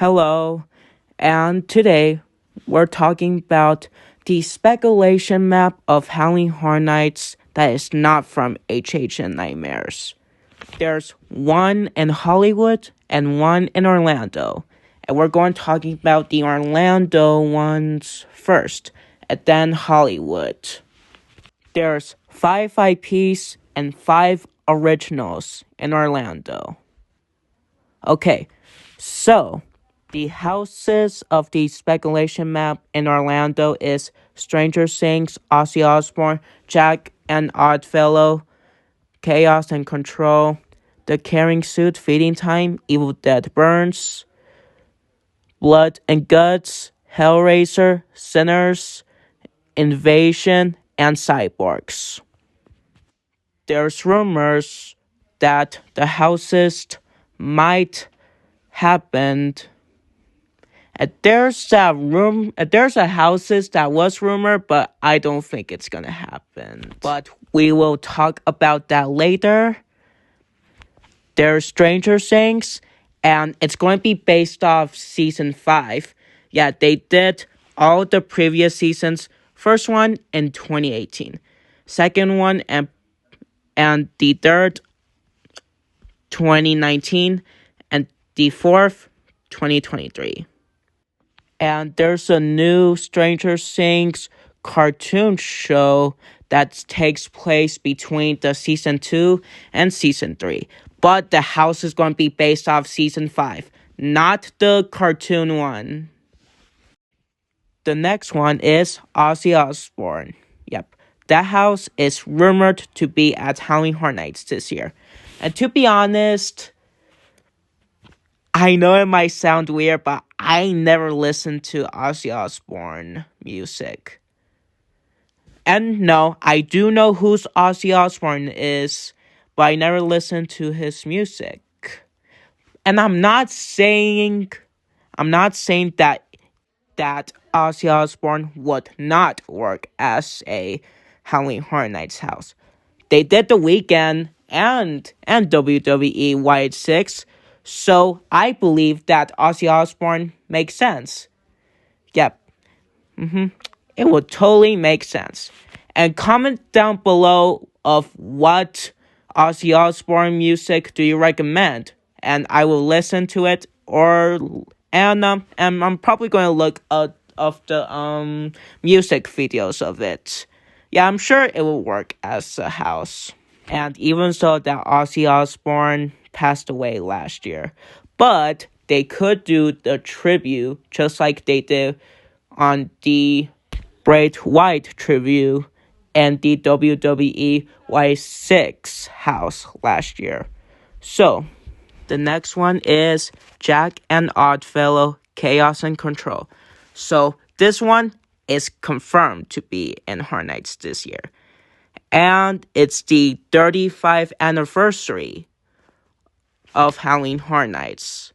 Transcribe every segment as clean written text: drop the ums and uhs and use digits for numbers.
Hello, and today we're talking about the speculation map of Howling Horror Nights that is not from HHN Nightmares. There's one in Hollywood and one in Orlando, and we're going talking about the Orlando ones first, and then Hollywood. There's 5 IPs and 5 originals in Orlando. Okay, so the houses of the speculation map in Orlando is Stranger Things, Ozzy Osbourne, Jack and Oddfellow, Chaos and Control, The Caring Suit, Feeding Time, Evil Dead Burns, Blood and Guts, Hellraiser, Sinners, Invasion, and Cyborgs. There's rumors that the houses might happen. There's a houses that was rumored, but I don't think it's gonna happen. But we will talk about that later. There's Stranger Things, and it's going to be based off season 5. Yeah, they did all the previous seasons. First one in 2018, second one and the third 2019, and the fourth 2023. And there's a new Stranger Things cartoon show that takes place between the season 2 and season 3. But the house is going to be based off season 5, not the cartoon one. The next one is Ozzy Osbourne. Yep, that house is rumored to be at Howling Horror Nights this year. And to be honest, I know it might sound weird, but I never listened to Ozzy Osbourne music. And no, I do know who Ozzy Osbourne is, but I never listened to his music. And I'm not saying that Ozzy Osbourne would not work as a Howling Horror Nights house. They did The Weeknd and WWE Wyatt 6. So I believe that Ozzy Osbourne makes sense. Yep. It would totally make sense. And comment down below of what Ozzy Osbourne music do you recommend, and I will listen to it. And I'm probably going to look up the music videos of it. Yeah, I'm sure it will work as a house. And even so, that Ozzy Osbourne passed away last year. But they could do the tribute just like they did on the Bray Wyatt tribute and the WWE Y6 house last year. So, the next one is Jack and Oddfellow, Chaos and Control. So, this one is confirmed to be in Horror Nights this year. And it's the 35th anniversary of Howling Horror Nights.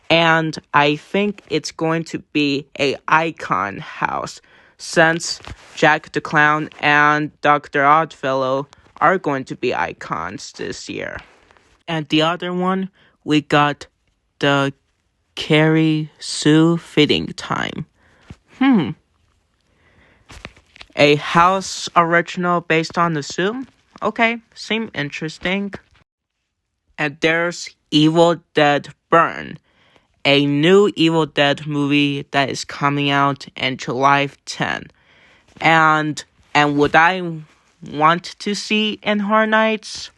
And I think it's going to be a icon house, since Jack the Clown and Dr. Oddfellow are going to be icons this year. And the other one, we got the Carrie Sue Fitting Time. A house original based on the Sue? Okay, seem interesting. And there's Evil Dead Burn, a new Evil Dead movie that is coming out in July 10. And would I want to see in Horror Nights?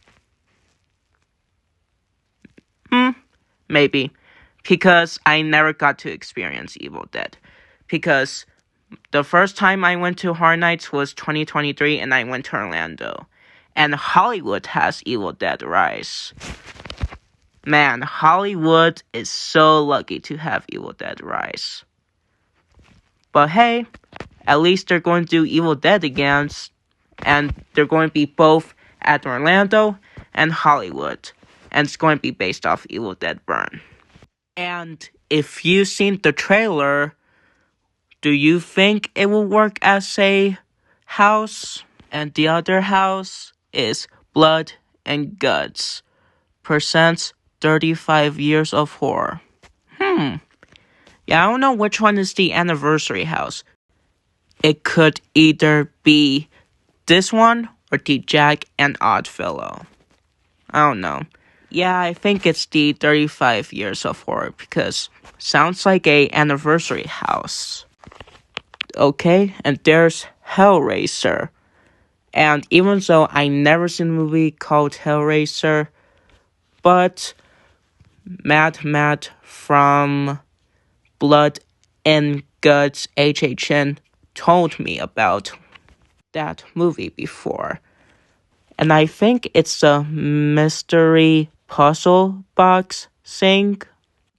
Maybe. Because I never got to experience Evil Dead. Because the first time I went to Horror Nights was 2023, and I went to Orlando. And Hollywood has Evil Dead Rise. Man, Hollywood is so lucky to have Evil Dead Rise. But hey, at least they're going to do Evil Dead again, and they're going to be both at Orlando and Hollywood. And it's going to be based off Evil Dead Burn. And if you've seen the trailer, do you think it will work as a house? And the other house is Blood and Guts presents 35 Years of Horror. Yeah, I don't know which one is the anniversary house. It could either be this one or the Jack and Oddfellow. I don't know. Yeah, I think it's the 35 years of horror because sounds like a anniversary house. Okay, and there's Hellraiser. And even though I never seen a movie called Hellraiser, but Matt from Blood and Guts HHN told me about that movie before. And I think it's a mystery puzzle box thing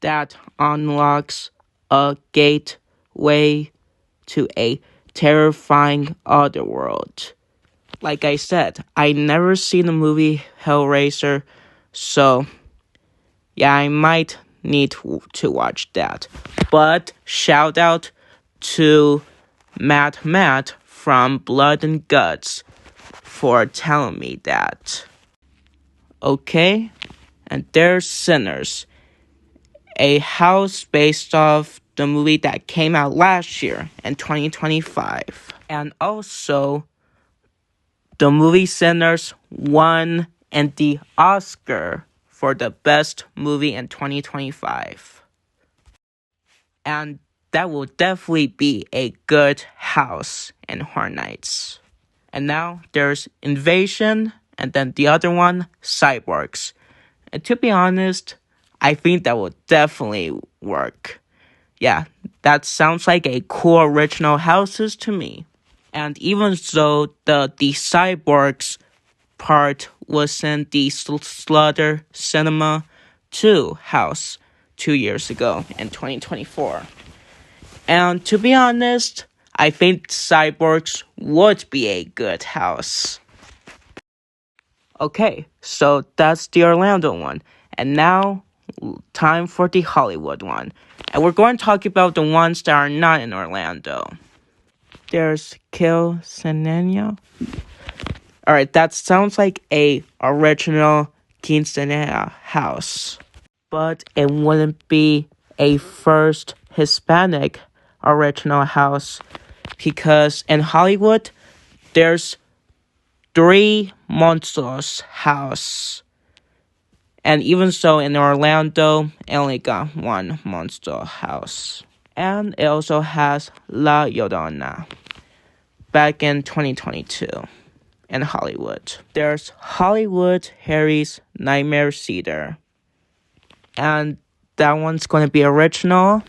that unlocks a gateway to a terrifying other world. Like I said, I never seen the movie Hellraiser, so yeah, I might need to watch that. But shout out to Matt from Blood and Guts for telling me that. Okay, and there's Sinners, a house based off the movie that came out last year in 2025. And also, the movie Sinners won the Oscar for the best movie in 2025. And that will definitely be a good house in Horror Nights. And now there's Invasion, and then the other one, Cyborgs. And to be honest, I think that will definitely work. Yeah, that sounds like a cool original houses to me. And even though the Cyborgs part was in the Slaughter Cinema 2 house 2 years ago in 2024. And to be honest, I think Cyborgs would be a good house. Okay, so that's the Orlando one. And now, time for the Hollywood one. And we're going to talk about the ones that are not in Orlando. There's Kill Senenyo. Alright, that sounds like a original quinceañera house. But it wouldn't be a first Hispanic original house because in Hollywood, there's 3 monsters house. And even so, in Orlando, it only got 1 monster house. And it also has La Llorona back in 2022 in Hollywood. There's Hollywood Harry's Nightmare Theater. And that one's going to be original.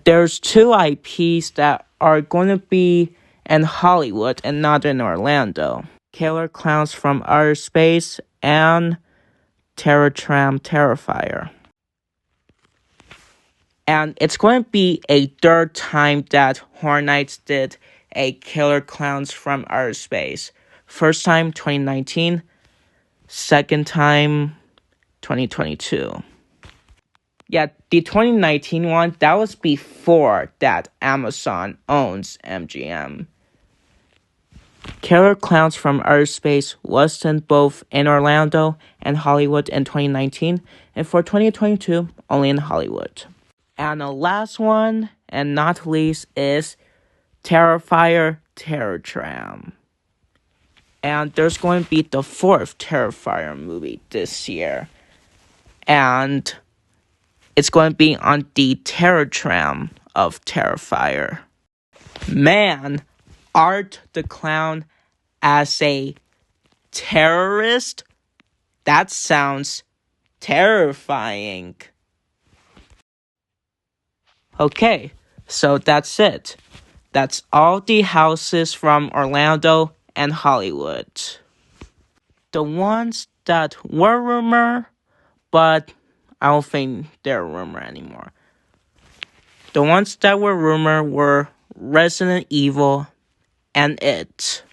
There's 2 IPs that are going to be in Hollywood and not in Orlando. Killer Clowns from Outer Space and Terror Tram Terrifier. And it's going to be a 3rd time that Horror Nights did a Killer Clowns from Outer Space. First time, 2019. Second time, 2022. Yeah, the 2019 one, that was before that Amazon owns MGM. Killer Clowns from Outer Space was in both in Orlando and Hollywood in 2019, and for 2022, only in Hollywood. And the last one, and not least, is Terrifier Terror Tram. And there's going to be the 4th Terrifier movie this year. And it's going to be on the Terror Tram of Terrifier. Man, Art the Clown as a terrorist? That sounds terrifying. Okay, so that's it. That's all the houses from Orlando and Hollywood. The ones that were rumor, but I don't think they're rumor anymore. The ones that were rumor were Resident Evil and It,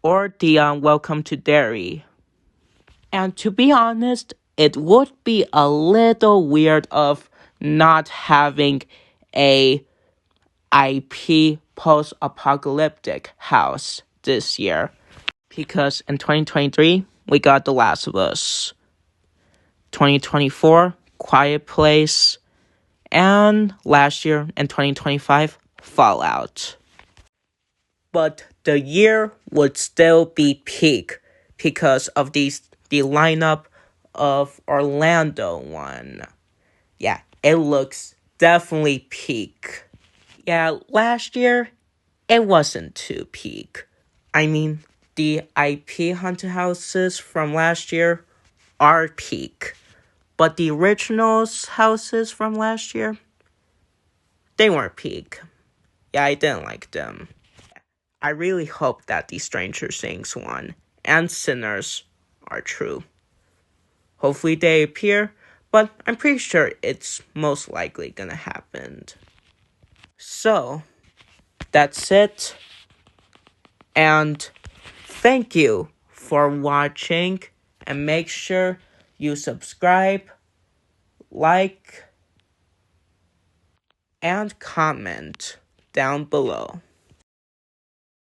or the Welcome to Derry. And to be honest, it would be a little weird of not having a IP post-apocalyptic house this year. Because in 2023, we got The Last of Us. 2024, Quiet Place. And last year in 2025, Fallout. But the year would still be peak because of the lineup of Orlando one. Yeah, it looks definitely peak. Yeah, last year it wasn't too peak. I mean, the IP haunted houses from last year are peak. But the originals houses from last year, they weren't peak. Yeah, I didn't like them. I really hope that the Stranger Things one and Sinners are true. Hopefully they appear, but I'm pretty sure it's most likely gonna happen. So, that's it. And thank you for watching. And make sure you subscribe, like, and comment down below.